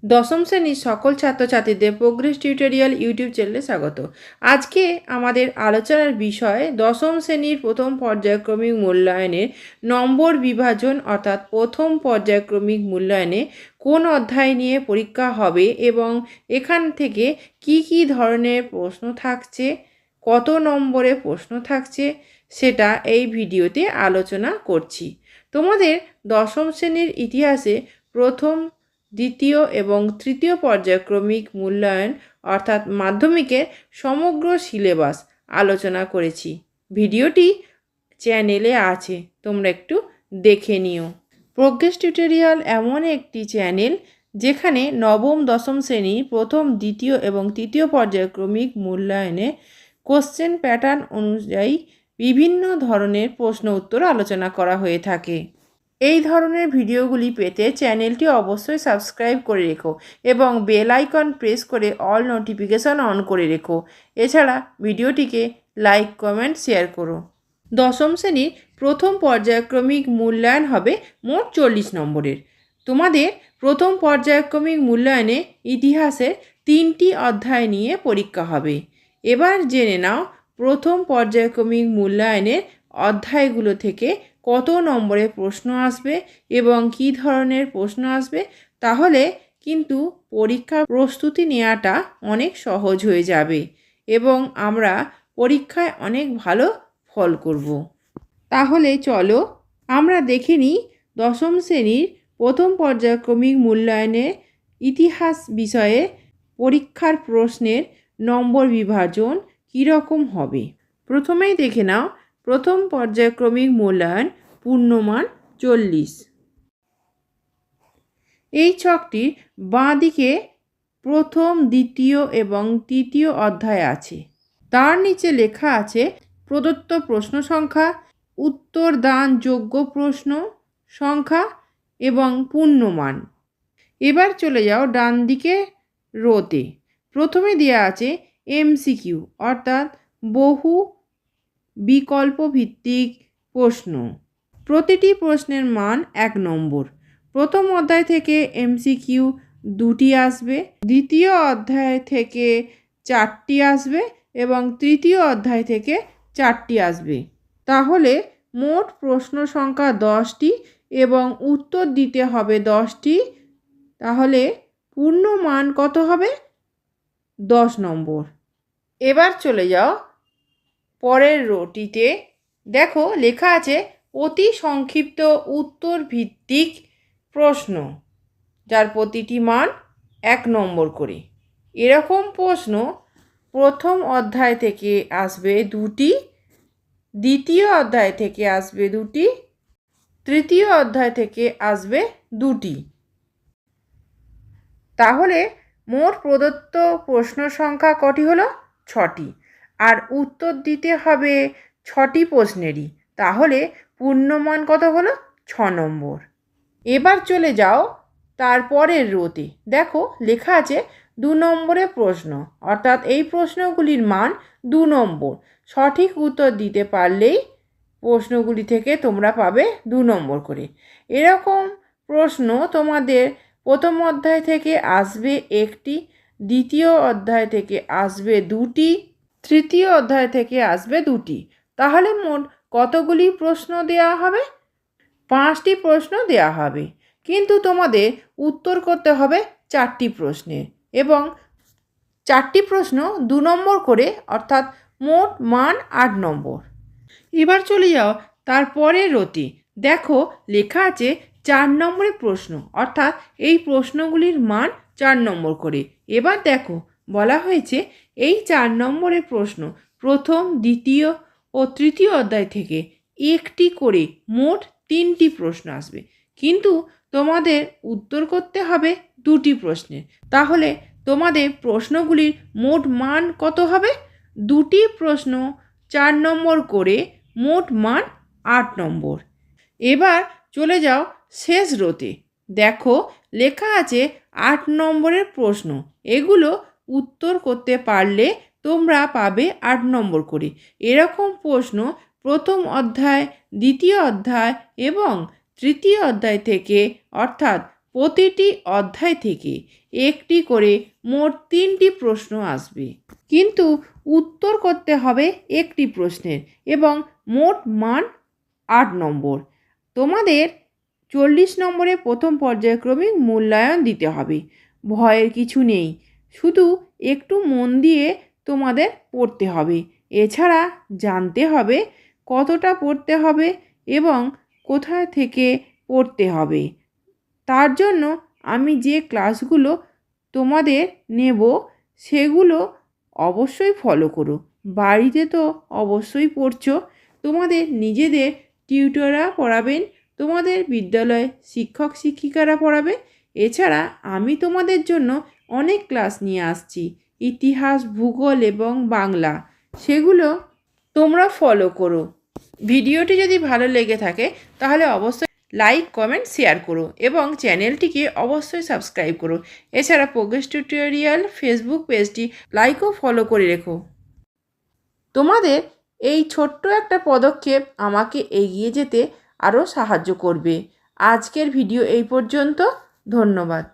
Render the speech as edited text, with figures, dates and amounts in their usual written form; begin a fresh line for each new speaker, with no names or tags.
দশম শ্রেণীর সকল ছাত্রছাত্রীদের প্রোগ্রেস টিউটোরিয়াল ইউটিউব চ্যানেলে স্বাগত। আজকে আমাদের আলোচনার বিষয় দশম শ্রেণীর প্রথম পর্যায়ক্রমিক মূল্যায়নের নম্বর বিভাজন অর্থাৎ প্রথম পর্যায়ক্রমিক মূল্যায়নে কোন অধ্যায় নিয়ে পরীক্ষা হবে এবং এখান থেকে কি কি ধরনের প্রশ্ন থাকছে, কত নম্বরে প্রশ্ন থাকছে সেটা এই ভিডিওতে আলোচনা করছি। তোমাদের দশম শ্রেণীর ইতিহাসে প্রথম, দ্বিতীয় এবং তৃতীয় পর্যায়ক্রমিক মূল্যায়ন অর্থাৎ মাধ্যমিকের সমগ্র সিলেবাস আলোচনা করেছি। ভিডিওটি চ্যানেলে আছে, তোমরা একটু দেখে নিও। প্রোগ্রেস টিউটোরিয়াল এমন একটি চ্যানেল যেখানে নবম দশম শ্রেণী প্রথম, দ্বিতীয় এবং তৃতীয় পর্যায়ক্রমিক মূল্যায়নে কোশ্চেন প্যাটার্ন অনুযায়ী বিভিন্ন ধরনের প্রশ্ন উত্তর আলোচনা করা হয়ে থাকে। এই ধরনের ভিডিওগুলি পেতে চ্যানেলটি অবশ্যই সাবস্ক্রাইব করে রেখো এবং বেল আইকন প্রেস করে অল নোটিফিকেশন অন করে রেখো। এছাড়া ভিডিওটিকে লাইক, কমেন্ট, শেয়ার করো। দশম শ্রেণীর প্রথম পর্যায়ক্রমিক মূল্যায়ন হবে মোট 40 নম্বরের। তোমাদের প্রথম পর্যায়ক্রমিক মূল্যায়নে ইতিহাসের 3টি অধ্যায় নিয়ে পরীক্ষা হবে। এবার জেনে নাও প্রথম পর্যায়ক্রমিক মূল্যায়নের অধ্যায়গুলো থেকে কত নম্বরের প্রশ্ন আসবে এবং কী ধরনের প্রশ্ন আসবে। তাহলে কিন্তু পরীক্ষার প্রস্তুতি নেওয়াটা অনেক সহজ হয়ে যাবে এবং আমরা পরীক্ষায় অনেক ভালো ফল করব। তাহলে চলো আমরা দেখে নিই দশম শ্রেণীর প্রথম পর্যায়ক্রমিক মূল্যায়নে ইতিহাস বিষয়ে পরীক্ষার প্রশ্নের নম্বর বিভাজন কীরকম হবে। প্রথমেই দেখে নাও প্রথম পর্যায়ক্রমিক মূল্যায়ন পূর্ণমান 40। এই ছকটির বাঁ দিকে প্রথম, দ্বিতীয় এবং তৃতীয় অধ্যায় আছে। তার নিচে লেখা আছে প্রদত্ত প্রশ্ন সংখ্যা, উত্তর দানযোগ্য প্রশ্ন সংখ্যা এবং পূর্ণমান। এবার চলে যাও ডান দিকে রোতে। প্রথমে দেওয়া আছে এমসিকিউ অর্থাৎ বহু বিকল্প ভিত্তিক প্রশ্ন। প্রতিটি প্রশ্নের মান 1 নম্বর। প্রথম অধ্যায় থেকে এমসিকিউ 2টি আসবে, দ্বিতীয় অধ্যায় থেকে 4টি আসবে এবং তৃতীয় অধ্যায় থেকে 4টি আসবে। তাহলে মোট প্রশ্ন সংখ্যা 10টি এবং উত্তর দিতে হবে 10টি। তাহলে পূর্ণ মান কত হবে? 10 নম্বর। এবার চলে যাও পরের রোটিতে। দেখো লেখা আছে অতি সংক্ষিপ্ত উত্তর ভিত্তিক প্রশ্ন, যার প্রতিটি মান 1 নম্বর করে। এরকম প্রশ্ন প্রথম অধ্যায় থেকে আসবে 2টি, দ্বিতীয় অধ্যায় থেকে আসবে 2টি, তৃতীয় অধ্যায় থেকে আসবে 2টি। তাহলে মোট প্রদত্ত প্রশ্ন সংখ্যা কটি হলো? 6টি। আর উত্তর দিতে হবে 6টি প্রশ্নেরই। তাহলে পূর্ণমান কত হলো? 6 নম্বর। এবার চলে যাও তারপরের রোতে। দেখো লেখা আছে 2 নম্বরের প্রশ্ন, অর্থাৎ এই প্রশ্নগুলির মান 2 নম্বর। সঠিক উত্তর দিতে পারলেই প্রশ্নগুলি থেকে তোমরা পাবে 2 নম্বর করে। এরকম প্রশ্ন তোমাদের প্রথম অধ্যায় থেকে আসবে 1টি, দ্বিতীয় অধ্যায় থেকে আসবে 2টি, তৃতীয় অধ্যায় থেকে আসবে 2টি। তাহলে মোট কতগুলি প্রশ্ন দেওয়া হবে? 5টি প্রশ্ন দেওয়া হবে, কিন্তু তোমাদের উত্তর করতে হবে 4টি প্রশ্নের এবং 4টি প্রশ্ন 2 নম্বর করে, অর্থাৎ মোট মান 8 নম্বর। এবার চলে যাও তারপরের রোতে। দেখো লেখা আছে 4 নম্বরের প্রশ্ন, অর্থাৎ এই প্রশ্নগুলির মান 4 নম্বর করে। এবার দেখো বলা হয়েছে এই 4 নম্বরের প্রশ্ন প্রথম, দ্বিতীয় ও তৃতীয় অধ্যায় থেকে 1টি করে মোট 3টি প্রশ্ন আসবে, কিন্তু তোমাদের উত্তর করতে হবে 2টি প্রশ্নের। তাহলে তোমাদের প্রশ্নগুলির মোট মান কত হবে? 2টি প্রশ্ন 4 নম্বর করে, মোট মান 8 নম্বর। এবার চলে যাও শেষ রোতে। দেখো লেখা আছে 8 নম্বরের প্রশ্ন। এগুলো উত্তর করতে পারলে তোমরা পাবে 8 নম্বর করে। এরকম প্রশ্ন প্রথম অধ্যায়, দ্বিতীয় অধ্যায় এবং তৃতীয় অধ্যায় থেকে, অর্থাৎ প্রতিটি অধ্যায় থেকে একটি করে মোট 3টি প্রশ্ন আসবে, কিন্তু উত্তর করতে হবে একটি প্রশ্নের এবং মোট মান 8 নম্বর। তোমাদের 40 নম্বরে প্রথম পর্যায়ক্রমিক মূল্যায়ন দিতে হবে। ভয়ের কিছু নেই, শুধু একটু মন দিয়ে তোমাদের পড়তে হবে। এছাড়া জানতে হবে কতটা পড়তে হবে এবং কোথায় থেকে পড়তে হবে। তার জন্য আমি যে ক্লাসগুলো তোমাদের নেব সেগুলো অবশ্যই ফলো করো। বাড়িতে তো অবশ্যই পড়ছো, তোমাদের নিজেদের টিউটররা পড়াবেন, তোমাদের বিদ্যালয়ে শিক্ষক শিক্ষিকারা পড়াবে। এছাড়া আমি তোমাদের জন্য অনেক ক্লাস নিয়ে আসছি, ইতিহাস, ভূগোল এবং বাংলা, সেগুলো তোমরা ফলো করো। ভিডিওটি যদি ভালো লেগে থাকে তাহলে অবশ্যই লাইক, কমেন্ট, শেয়ার করো এবং চ্যানেলটিকে অবশ্যই সাবস্ক্রাইব করো। এছাড়া প্রোগ্রেস টিউটোরিয়াল ফেসবুক পেজটি লাইক ও ফলো করে রেখো। তোমাদের এই ছোট্ট একটা পদক্ষেপ আমাকে এগিয়ে যেতে আরও সাহায্য করবে। আজকের ভিডিও এই পর্যন্ত। ধন্যবাদ।